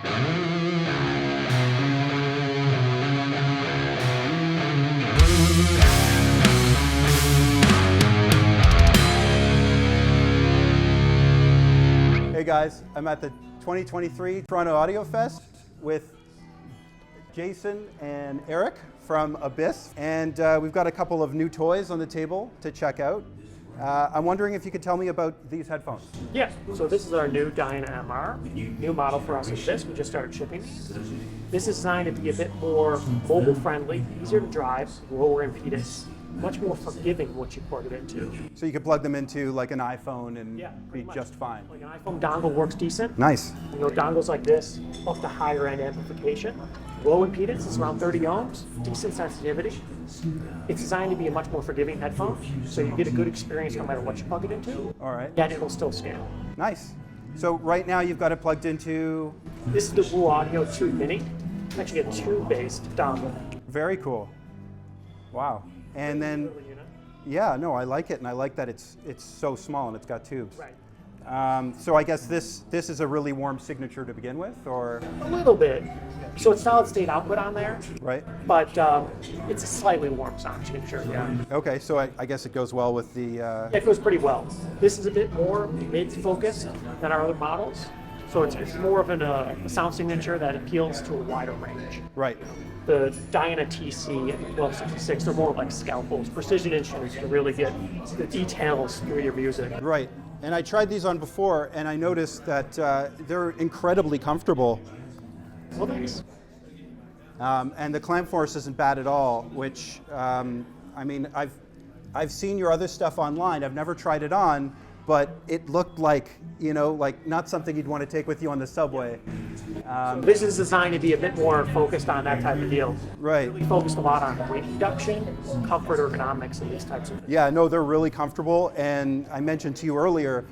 Hey guys, I'm at the 2023 Toronto Audiofest with Jason and Eric from Abyss, and we've got a couple of new toys on the table to check out. I'm wondering if you could tell me about these headphones. Yeah, so this is our new Dyna MR, new model for us at Abyss. We just started shipping these. This is designed to be a bit more mobile friendly, easier to drive, lower impedance, much more forgiving once you plug it into. So you could plug them into like an iPhone and be much. just fine. Like an iPhone dongle works decent. Nice. You know, dongles like this, up to higher end amplification. Low impedance, it's around 30 ohms, decent sensitivity. It's designed to be a much more forgiving headphone, so you get a good experience no matter what you plug it into. All right. Yet it'll still scan. Nice. So right now you've got it plugged into... This is the Blue Audio Tube Mini. Actually a tube-based dongle. Very cool. Wow. And then, yeah, no, I like it, and I like that it's so small and it's got tubes. Right. So I guess this is a really warm signature to begin with, or? A little bit. So it's solid state output on there, Right. but it's a slightly warm sound signature, yeah. Okay, so I guess it goes well with the... It goes pretty well. This is a bit more mid-focused than our other models, so it's more of a sound signature that appeals to a wider range. Right. The Dyna TC and 1266, they're more like scalpels, precision instruments to really get the details through your music. Right. And I tried these on before, and I noticed that they're incredibly comfortable. Well, thanks. And the clamp force isn't bad at all, which, I mean, I've seen your other stuff online. I've never tried it on, but it looked like, you know, like not something you'd want to take with you on the subway. This is designed to be a bit more focused on that type of deal. Right. We focused a lot on weight reduction, comfort ergonomics, and these types of things. Yeah, no, they're really comfortable. And I mentioned to you earlier,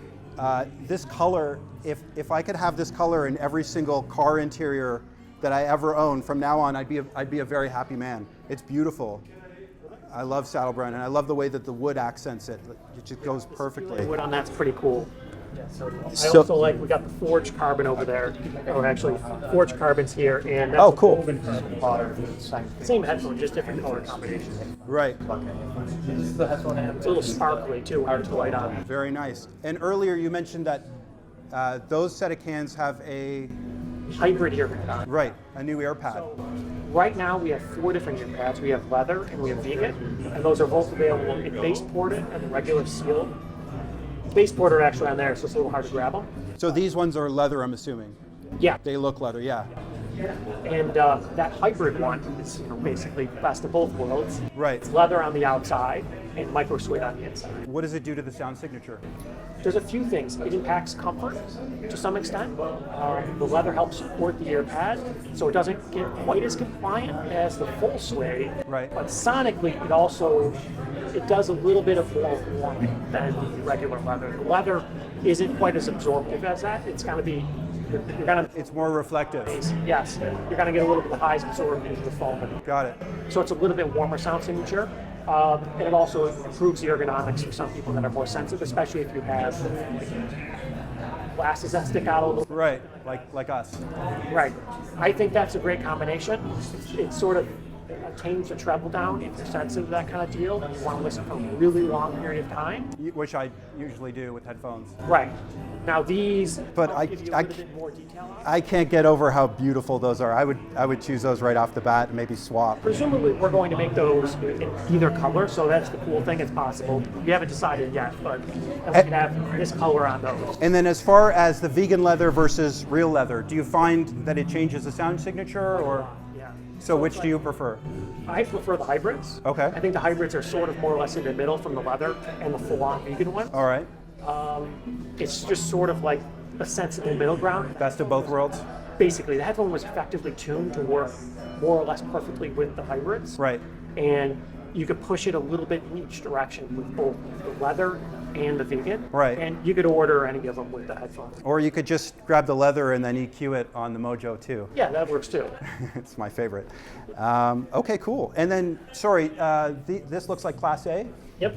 this color, if I could have this color in every single car interior that I ever own from now on, I'd be a very happy man. It's beautiful. I love saddle brown, and I love the way that the wood accents it. It just goes perfectly. The wood on that's pretty cool. I also like, we got the forged carbon over there, or actually forged carbons here, and that's cool. woven carbon. Same headphone, just different color combination. Right. It's a little sparkly too, hard to light on. Very nice. And earlier you mentioned that those set of cans have a Hybrid earpad on. right, a new ear pad. So right now we have 4 different ear pads. We have leather and we have vegan, and those are both available in base ported and the regular sealed. Base ported are actually on there, so it's a little hard to grab them. So these ones are leather, I'm assuming. Yeah. They look leather, yeah. And that hybrid one is, you know, basically best of both worlds. Right. It's leather on the outside and micro suede on the inside. What does it do to the sound signature? There's a few things. It impacts comfort to some extent. The leather helps support the ear pad, so it doesn't get quite as compliant as the full suede. Right. But sonically, it does a little bit of more warming than the regular leather. The leather isn't quite as absorptive as that. It's going to be, you're going to... It's more reflective. Yes, you're going to get a little bit of highs absorbed into the foam. Got it. So it's a little bit warmer sound signature. And it also improves the ergonomics for some people that are more sensitive, especially if you have glasses that stick out a little. Right, like us. Right. I think that's a great combination. It sort of tames the treble down if you're sensitive to that kind of deal and you want to listen for a really long period of time. Which I usually do with headphones. Right. Now these But give you a little bit more detail on it. I can't get over how beautiful those are. I would choose those right off the bat and maybe swap. Presumably we're going to make those in either color, so that's the cool thing, it's possible. We haven't decided yet, but we can have this color on those. And then as far as the vegan leather versus real leather, do you find that it changes the sound signature, or? Yeah. So which do you prefer? I prefer the hybrids. Okay. I think the hybrids are sort of more or less in the middle from the leather and the full-on vegan one. All right. It's just sort of like a sensible middle ground. Best of both worlds? Basically, the headphone was effectively tuned to work more or less perfectly with the hybrids. Right. And you could push it a little bit in each direction with both the leather and the vegan. Right. And you could order any of them with the headphones. Or you could just grab the leather and then EQ it on the Mojo too. Yeah, that works too. It's my favorite. Okay, cool. And then, sorry, this looks like Class A? Yep.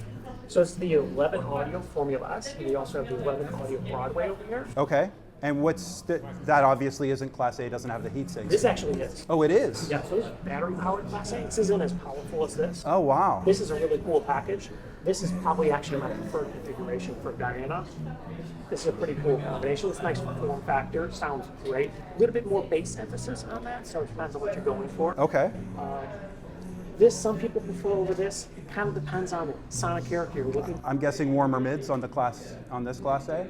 So it's the 11 Audio Formula S, and we also have the 11 Audio Broadway over here. Okay. And that obviously isn't Class A, doesn't have the heat sinks. This actually is. Oh, it is? Yeah, so this is battery-powered Class A. This isn't as powerful as this. Oh, wow. This is a really cool package. This is probably actually my preferred configuration for Diana. This is a pretty cool combination. It's nice form factor, sounds great. A little bit more bass emphasis on that, so it depends on what you're going for. Okay. This, some people prefer over this. It kind of depends on the sonic character you're looking for. I'm guessing warmer mids on this Class A?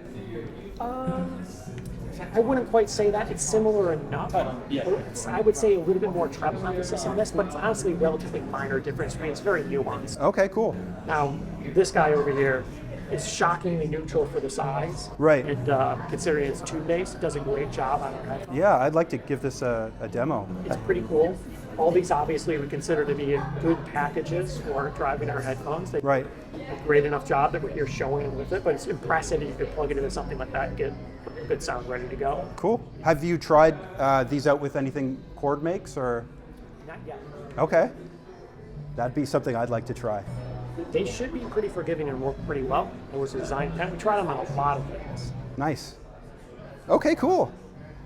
I wouldn't quite say that. It's similar enough. I would say a little bit more treble emphasis on this, but it's honestly a relatively minor difference. I mean, it's very nuanced. Okay, cool. Now, this guy over here is shockingly neutral for the size. Right. And considering it's tube-based, it does a great job on it. Yeah, I'd like to give this a demo. It's pretty cool. All these obviously we consider to be good packages for driving our headphones. They Right. do a great enough job that we're here showing it with it, but it's impressive that you could plug it into something like that and get a good sound ready to go. Cool. Have you tried these out with anything Cord makes, or? Not yet. Okay. That'd be something I'd like to try. They should be pretty forgiving and work pretty well. It was designed, and we tried them on a lot of things. Nice. Okay, cool.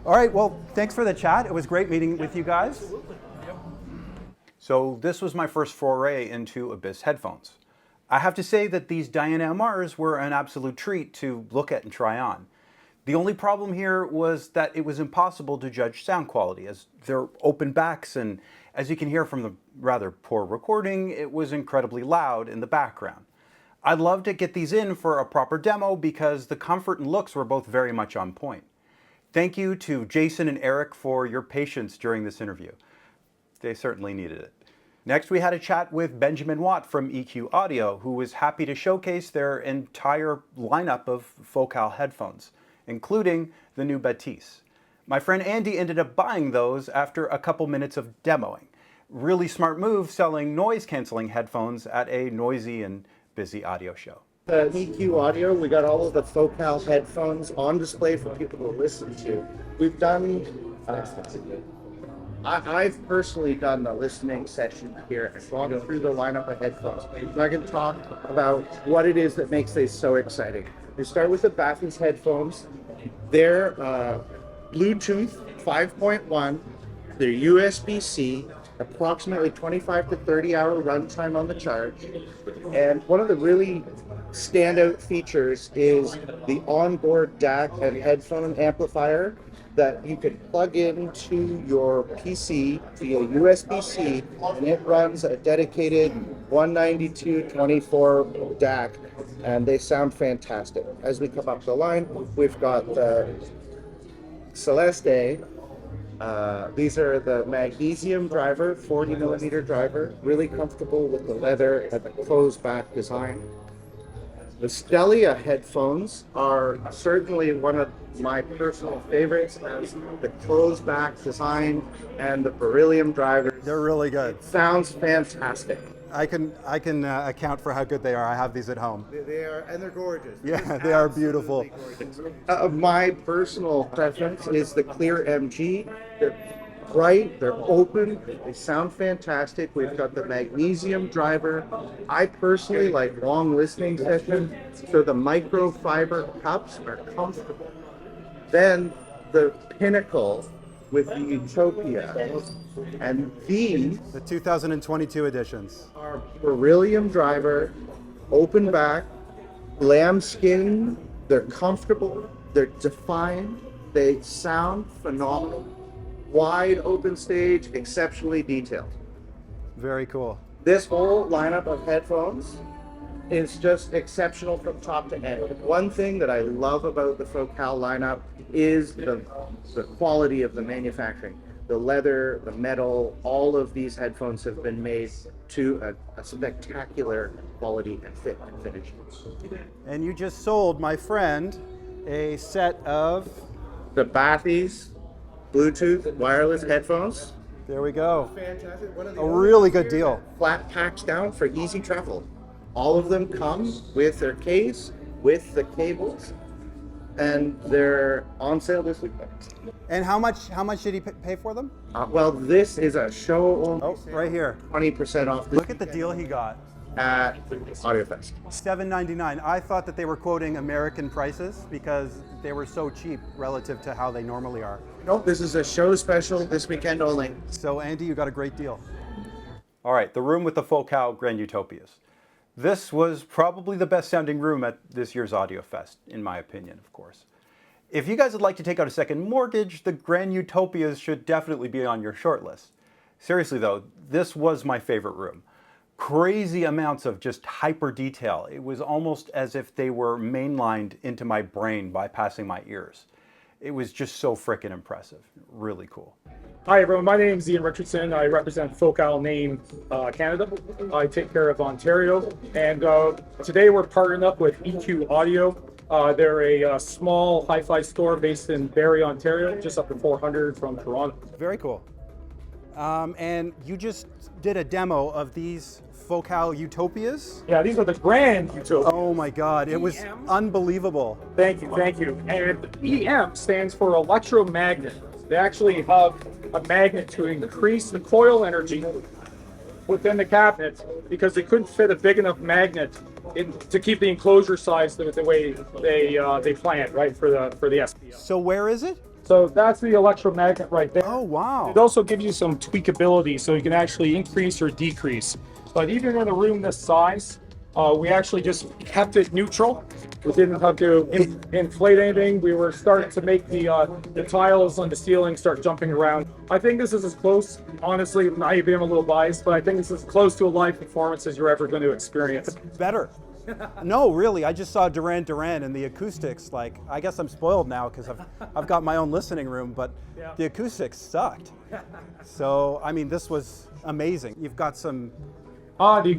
All right, well, thanks for the chat. It was great meeting with you guys. Absolutely. So this was my first foray into Abyss headphones. I have to say that these Diana MRs were an absolute treat to look at and try on. The only problem here was that it was impossible to judge sound quality, as they're open backs, and as you can hear from the rather poor recording, it was incredibly loud in the background. I'd love to get these in for a proper demo because the comfort and looks were both very much on point. Thank you to Jason and Eric for your patience during this interview. They certainly needed it. Next, we had a chat with Benjamin Watt from EQ Audio, who was happy to showcase their entire lineup of Focal headphones, including the new Batiste. My friend Andy ended up buying those after a couple minutes of demoing. Really smart move selling noise-canceling headphones at a noisy and busy audio show. EQ Audio, we got all of the Focal headphones on display for people to listen to. We've done, I've personally done the listening session here and gone through the lineup of headphones. And I can talk about what it is that makes these so exciting. We start with the Batiste headphones. They're Bluetooth 5.1, they're USB-C, approximately 25 to 30 hour runtime on the charge. And one of the really standout features is the onboard DAC and headphone amplifier that you can plug into your PC via USB-C, and it runs a dedicated 192/24 DAC, and they sound fantastic. As we come up the line, we've got the Celeste. These are the magnesium driver, 40 millimeter driver, really comfortable with the leather and the closed back design. The Stellia headphones are certainly one of my personal favorites, as the closed back design and the beryllium driver. They're really good. Sounds fantastic. I can account for how good they are. I have these at home. They are, and they're gorgeous. Yeah, they are beautiful. My personal preference is the Clear MG. They're bright, they're open, they sound fantastic. We've got the magnesium driver. I personally like long listening sessions, so the microfiber cups are comfortable. Then the Pinnacle with the Utopia, and these The 2022 editions. are beryllium driver, open back, lambskin. They're comfortable, they're defined, they sound phenomenal. Wide open stage, exceptionally detailed. Very cool. This whole lineup of headphones is just exceptional from top to end. One thing that I love about the Focal lineup is the quality of the manufacturing. The leather, the metal, all of these headphones have been made to a spectacular quality and fit and finish. And you just sold my friend a set of, The Batiste Bluetooth wireless headphones. there we go. Fantastic. One of the A really good deal. flat packs down for easy travel. All of them come with their case, with the cables, and they're on sale this week. And how much did he pay for them? Well, this is a show only. Oh, right here. 20% off. Look at the deal he got. at Audiofest. $7.99. I thought that they were quoting American prices because they were so cheap relative to how they normally are. Nope, this is a show special this weekend only. So Andy, you got a great deal. All right, the room with the Focal Grand Utopias. This was probably the best sounding room at this year's Audiofest, in my opinion, of course. If you guys would like to take out a second mortgage, the Grand Utopias should definitely be on your short list. Seriously though, this was my favorite room. Crazy amounts of just hyper detail. It was almost as if they were mainlined into my brain bypassing my ears. It was just so frickin' impressive. Really cool. Hi everyone, my name is Ian Richardson. I represent Focal Naim Canada. I take care of Ontario, and today we're partnering up with EQ Audio. They're a small hi-fi store based in Barrie, Ontario, just up to 400 from Toronto. Very cool. And you just did a demo of these Focal Utopias? Yeah, these are the Grand Utopia. Oh my God, it was unbelievable. Thank you, thank you. And EM stands for electromagnet. They actually have a magnet to increase the coil energy within the cabinet because they couldn't fit a big enough magnet to keep the enclosure size the way they planned, right, for the SPL. So where is it? So that's the electromagnet right there. Oh wow. It also gives you some tweakability, so you can actually increase or decrease. But even in a room this size, we actually just kept it neutral. We didn't have to inflate anything. We were starting to make the tiles on the ceiling start jumping around. I think this is as close, honestly, I even am a little biased, but I think this is as close to a live performance as you're ever going to experience. Better. No, really, I just saw Duran Duran and the acoustics. Like, I guess I'm spoiled now because I've got my own listening room, but the acoustics sucked. So, I mean, this was amazing. You've got some The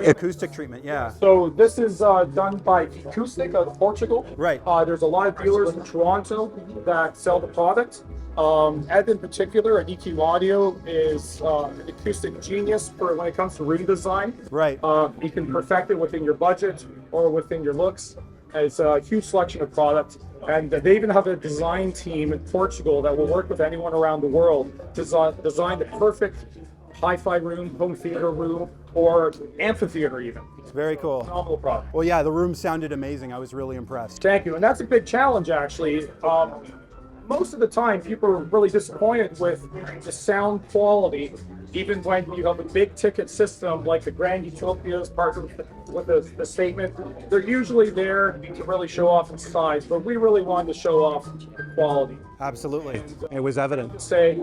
acoustic treatment, yeah. So this is done by Acoustic out of Portugal. Right. There's a lot of dealers in Toronto that sell the product. Ed in particular at EQ Audio is an acoustic genius for when it comes to room design. Right. You can perfect it within your budget or within your looks. It's a huge selection of product. And they even have a design team in Portugal that will work with anyone around the world to design the perfect hi-fi room, home theater room, or amphitheater even. Very cool. Phenomenal product. Well, yeah, the room sounded amazing. I was really impressed. Thank you, and that's a big challenge actually. Most of the time, people are really disappointed with the sound quality, even when you have a big ticket system like the Grand Utopias partnered with the statement. They're usually there to really show off its size, but we really wanted to show off the quality. Absolutely. It was evident. Say,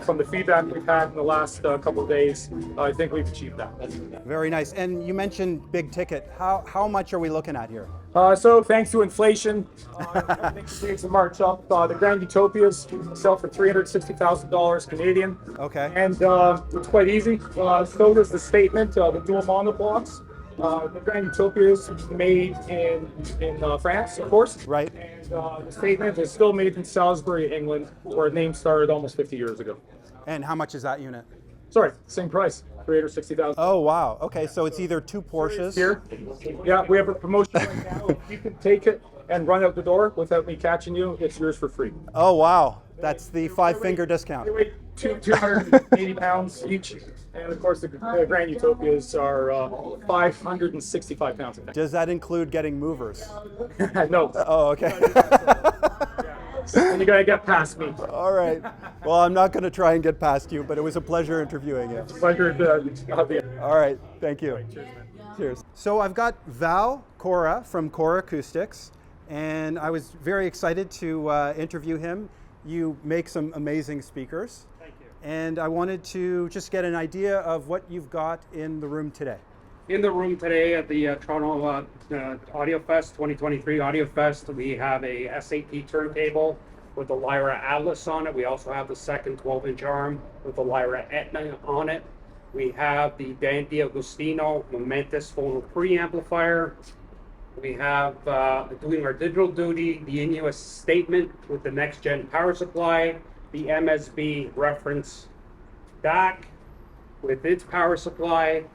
from the feedback we've had in the last couple of days, I think we've achieved that. Very nice. And you mentioned big ticket. How much are we looking at here? So thanks to inflation, everything continues to march up. The Grand Utopias sell for $360,000 Canadian. Okay. And it's quite easy. So does the statement, the dual monoblocks. The Grand Utopias made in France, of course. Right. And the statement is still made in Salisbury, England, where Naim started almost 50 years ago. And how much is that unit? Sorry, same price, $360,000. Oh, wow. Okay, so it's either two Porsches. Here, yeah, we have a promotion right now. If you can take it and run out the door without me catching you, it's yours for free. Oh, wow. That's the five-finger discount. They weigh 280 pounds each, and of course the Grand Utopias are 565 pounds. Does that include getting movers? No. Oh, okay. And you gotta get past me. All right. Well, I'm not going to try and get past you, but it was a pleasure interviewing you. Pleasure to have you. All right. Thank you. Cheers. So I've got Val Cora from Acora Acoustics, and I was very excited to interview him. You make some amazing speakers. Thank you. And I wanted to just get an idea of what you've got in the room today. In the room today at the Toronto Audiofest 2023 Audiofest, we have a SAT turntable with the Lyra Atlas on it. We also have the second 12-inch arm with the Lyra Etna on it. We have the Dan D'Agostino Momentous phono preamplifier. We have, doing our digital duty, the Inuit statement with the next gen power supply, the MSB reference DAC with its power supply,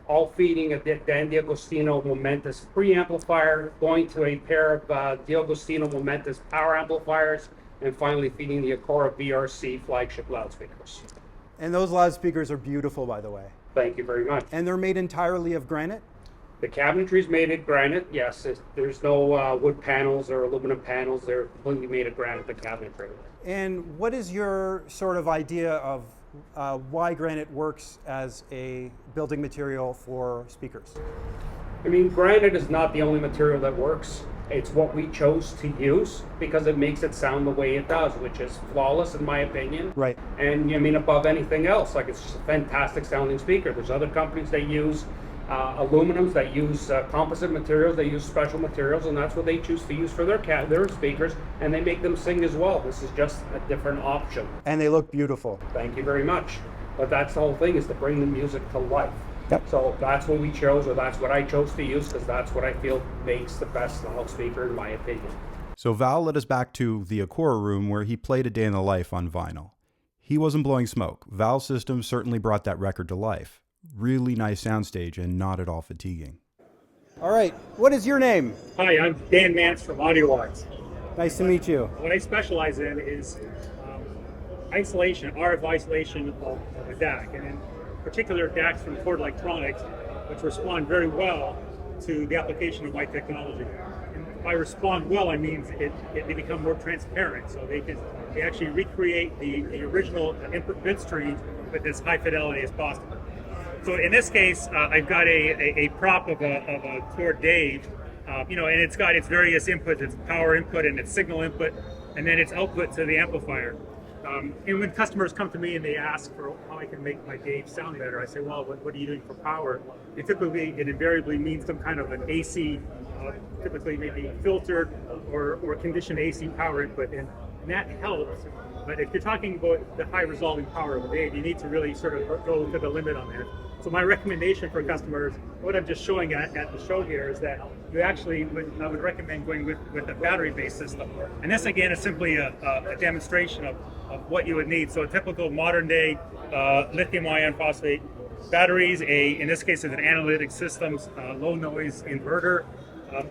all feeding a Dan D'Agostino Momentous preamplifier, going to a pair of D'Agostino Momentous power amplifiers, and finally feeding the Acora VRC flagship loudspeakers. And those loudspeakers are beautiful, by the way. Thank you very much. And they're made entirely of granite? The cabinetry is made of granite, yes. There's no wood panels or aluminum panels. They're completely made of granite, the cabinetry. And what is your sort of idea of why granite works as a building material for speakers? I mean, granite is not the only material that works. It's what we chose to use because it makes it sound the way it does, which is flawless in my opinion. Right. And I mean, above anything else, like it's just a fantastic sounding speaker. There's other companies that use aluminums, that use composite materials, they use special materials, and that's what they choose to use for their speakers, and they make them sing as well. This is just a different option. And they look beautiful. Thank you very much. But that's the whole thing, is to bring the music to life. Yep. So that's what we chose, or that's what I chose to use, because that's what I feel makes the best loudspeaker in my opinion. So Val led us back to the Acora room where he played A Day in the Life on vinyl. He wasn't blowing smoke. Val's system certainly brought that record to life. Really nice soundstage and not at all fatiguing. All right, what is your name? Hi, I'm Dan Mance from Audiowise. Nice to meet you. What I specialize in is isolation, RF isolation of a DAC, and in particular DACs from Ford Electronics, which respond very well to the application of my technology. And by respond well, I mean they become more transparent, so they actually recreate the original input bit stream with as high fidelity as possible. So in this case, I've got a prop of a Ford Dave, and it's got its various inputs, its power input and its signal input, and then its output to the amplifier. And when customers come to me and they ask for how I can make my Dave sound better, I say, well, what are you doing for power? It invariably means some kind of an AC, typically maybe filtered or conditioned AC power input, and that helps. But if you're talking about the high resolving power of a Dave, you need to really sort of go to the limit on that. So my recommendation for customers, what I'm just showing at the show here, is that you actually I would recommend going with a battery-based system. And this again is simply a demonstration of what you would need. So a typical modern day lithium ion phosphate batteries, in this case it's an analytic systems, low noise inverter,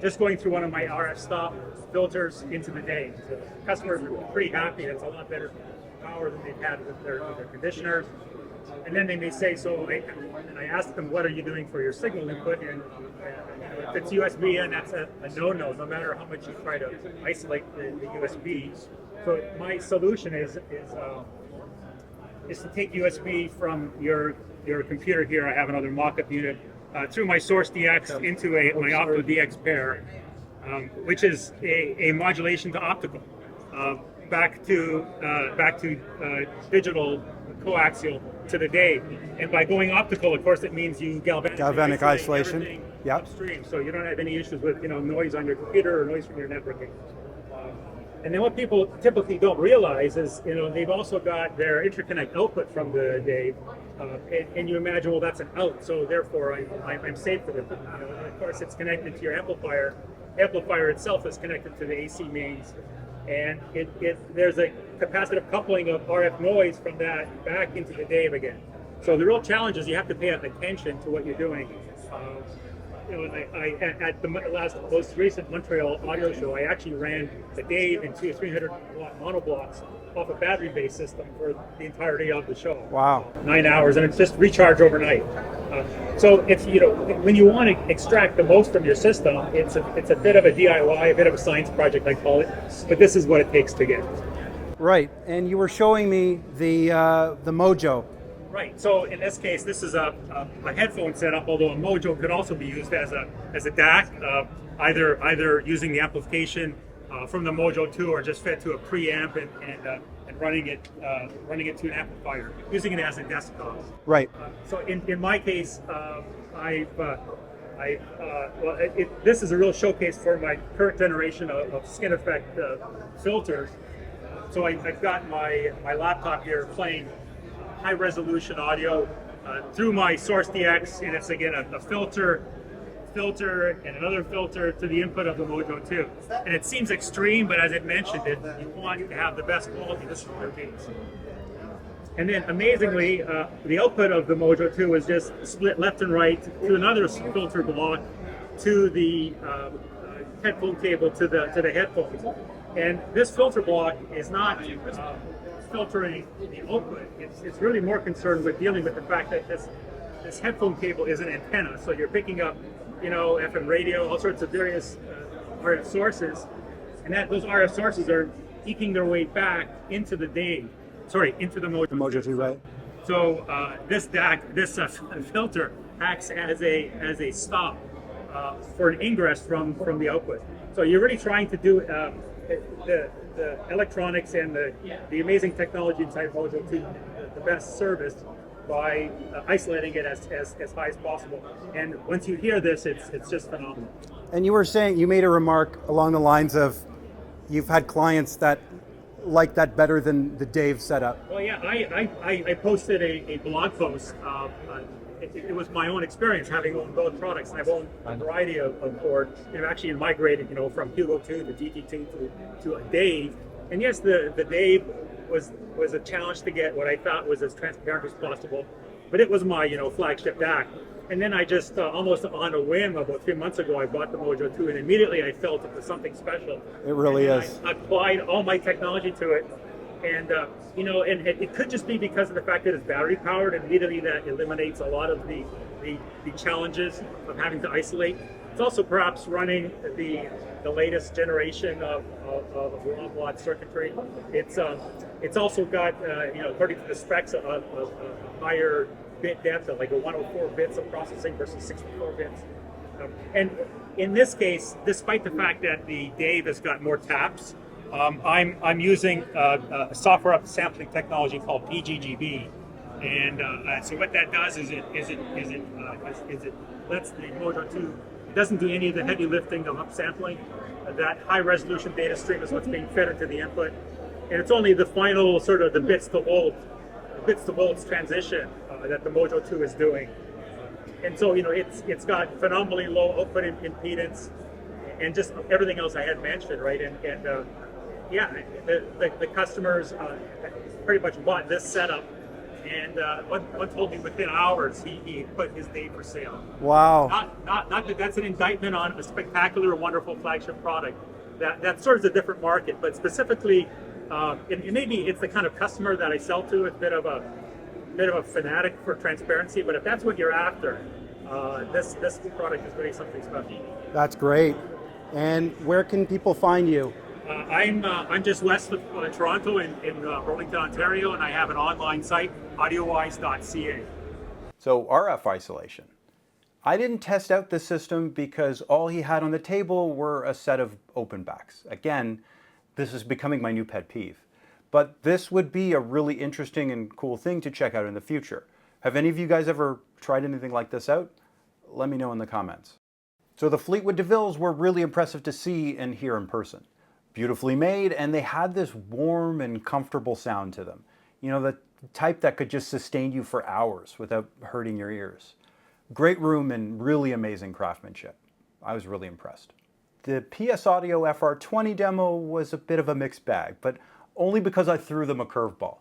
just going through one of my RF stop filters into the day. So customers are pretty happy. It's a lot better power than they've had with their conditioners. And then they may say, and I ask them, what are you doing for your signal input? And if it's USB in, that's a no-no, no matter how much you try to isolate the USB. So my solution is to take USB from your computer here. I have another mock-up unit through my Source DX into my Opto DX pair, which is a modulation to optical, back to digital coaxial to the Dave. And by going optical, of course, it means you Galvanic isolation. Yep. Upstream, so you don't have any issues with noise on your computer or noise from your networking. And then what people typically don't realize is they've also got their interconnect output from the Dave, and you imagine, well, that's an out, so therefore I'm safe with it. Of course, it's connected to your amplifier. Amplifier itself is connected to the AC mains, and there's a capacitive coupling of RF noise from that back into the Dave again. So the real challenge is you have to pay attention to what you're doing. At the most recent Montreal audio show, I actually ran the Dave in 300 watt monoblocks off a battery-based system for the entirety of the show. Wow. 9 hours, and it's just recharge overnight. So it's when you want to extract the most from your system, it's a bit of a DIY, a bit of a science project, I call it. But this is what it takes to get. Right, and you were showing me the Mojo. Right. So in this case, this is a headphone setup. Although a Mojo could also be used as a DAC, either using the amplification from the Mojo 2 or just fed to a preamp and running it to an amplifier, using it as a desktop. Right. So in my case, this is a real showcase for my current generation of skin effect filters. So I've got my laptop here playing high resolution audio through my Source DX, and it's again a filter and another filter to the input of the Mojo 2. And it seems extreme, but as I mentioned, you want to have the best quality. This is what it means. And then amazingly, the output of the Mojo 2 is just split left and right to another filter block to the headphone cable to the headphones. And this filter block is not filtering the output. It's really more concerned with dealing with the fact that this headphone cable is an antenna, so you're picking up, FM radio, all sorts of various RF sources, and those RF sources are eking their way back into the into the Mojo. The Mojo 2, right? So this DAC, this filter acts as a stop for an ingress from the output. So you're really trying to do the electronics and the amazing technology inside Mojo 2 the best service by isolating it as high as possible. And once you hear this, it's just phenomenal. And you were saying, you made a remark along the lines of, you've had clients that like that better than the Dave setup. Well, yeah, I posted a blog post. It was my own experience having owned both products. I've owned a variety of boards. Actually migrated, from Hugo 2 to DT2 to a Dave. And yes, the Dave was a challenge to get what I thought was as transparent as possible. But it was my, flagship DAC. And then I just almost on a whim about 3 months ago, I bought the Mojo 2, and immediately I felt it was something special. It really is. I applied all my technology to it, and and it could just be because of the fact that it's battery powered, and immediately that eliminates a lot of the challenges of having to isolate. It's also perhaps running the latest generation of raw block circuitry. It's also got according to the specs a higher bit depth, like a 104 bits of processing versus 64 bits. And in this case, despite the fact that the Dave has got more taps, I'm using a software upsampling technology called PGGB, and so what that does is it lets the Mojo 2. It doesn't do any of the heavy lifting of upsampling. That high resolution data stream is what's being fed into the input, and it's only the final sort of the bits to volts transition that the Mojo 2 is doing. And so it's got phenomenally low output impedance and just everything else I had mentioned, right? And the customers pretty much bought this setup, and one told me within hours he put his Dave for sale. Wow. Not that that's an indictment on a spectacular, wonderful flagship product. That serves a different market, but specifically, and maybe it's the kind of customer that I sell to. It's a bit of a fanatic for transparency, but if that's what you're after, this product is really something special. That's great. And where can people find you? I'm just west of Toronto in Burlington, Ontario, and I have an online site, audiowise.ca. So RF isolation. I didn't test out this system because all he had on the table were a set of open backs. Again, this is becoming my new pet peeve. But this would be a really interesting and cool thing to check out in the future. Have any of you guys ever tried anything like this out? Let me know in the comments. So the Fleetwood DeVilles were really impressive to see and hear in person. Beautifully made, and they had this warm and comfortable sound to them. The type that could just sustain you for hours without hurting your ears. Great room and really amazing craftsmanship. I was really impressed. The PS Audio FR20 demo was a bit of a mixed bag, but only because I threw them a curveball.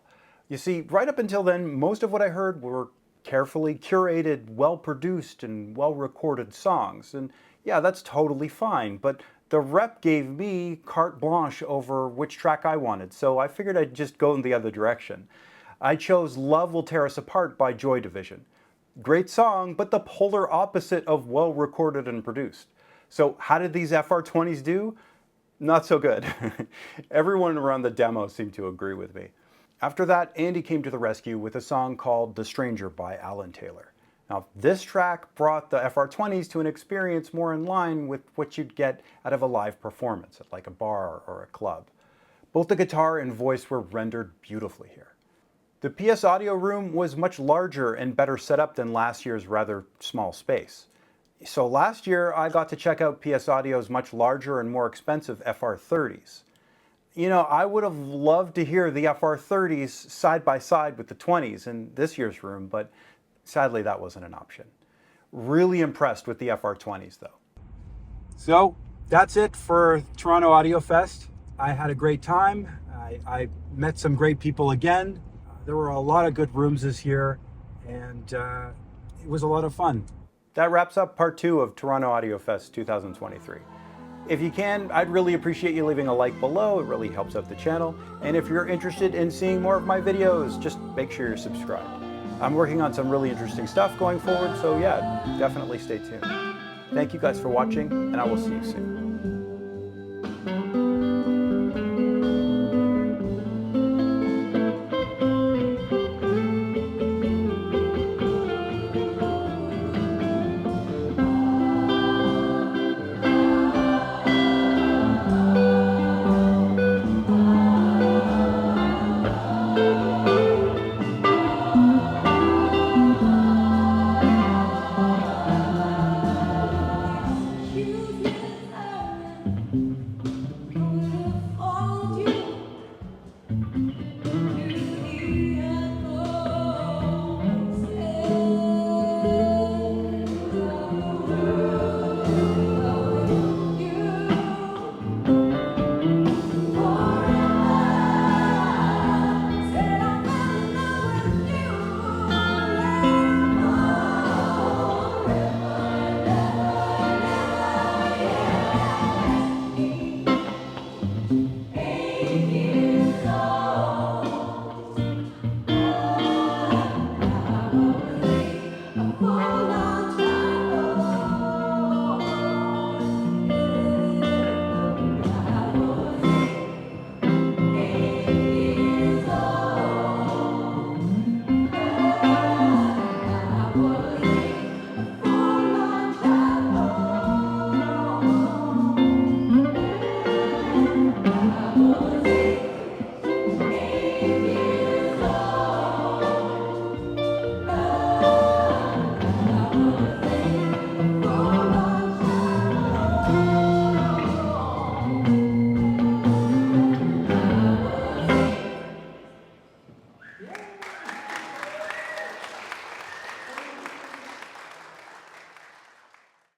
You see, right up until then, most of what I heard were carefully curated, well-produced, and well-recorded songs. And yeah, that's totally fine, but the rep gave me carte blanche over which track I wanted, so I figured I'd just go in the other direction. I chose Love Will Tear Us Apart by Joy Division. Great song, but the polar opposite of well-recorded and produced. So how did these FR20s do? Not so good. Everyone around the demo seemed to agree with me. After that, Andy came to the rescue with a song called The Stranger by Alan Taylor. Now, this track brought the FR20s to an experience more in line with what you'd get out of a live performance at like a bar or a club. Both the guitar and voice were rendered beautifully here. The PS Audio room was much larger and better set up than last year's rather small space. So last year, I got to check out PS Audio's much larger and more expensive FR30s. I would have loved to hear the FR30s side by side with the 20s in this year's room, but sadly that wasn't an option. Really impressed with the FR20s though. So that's it for Toronto Audiofest. I had a great time. I met some great people again. There were a lot of good rooms this year, and it was a lot of fun. That wraps up part 2 of Toronto Audiofest 2023. If you can, I'd really appreciate you leaving a like below. It really helps out the channel. And if you're interested in seeing more of my videos, just make sure you're subscribed. I'm working on some really interesting stuff going forward, so yeah, definitely stay tuned. Thank you guys for watching, and I will see you soon.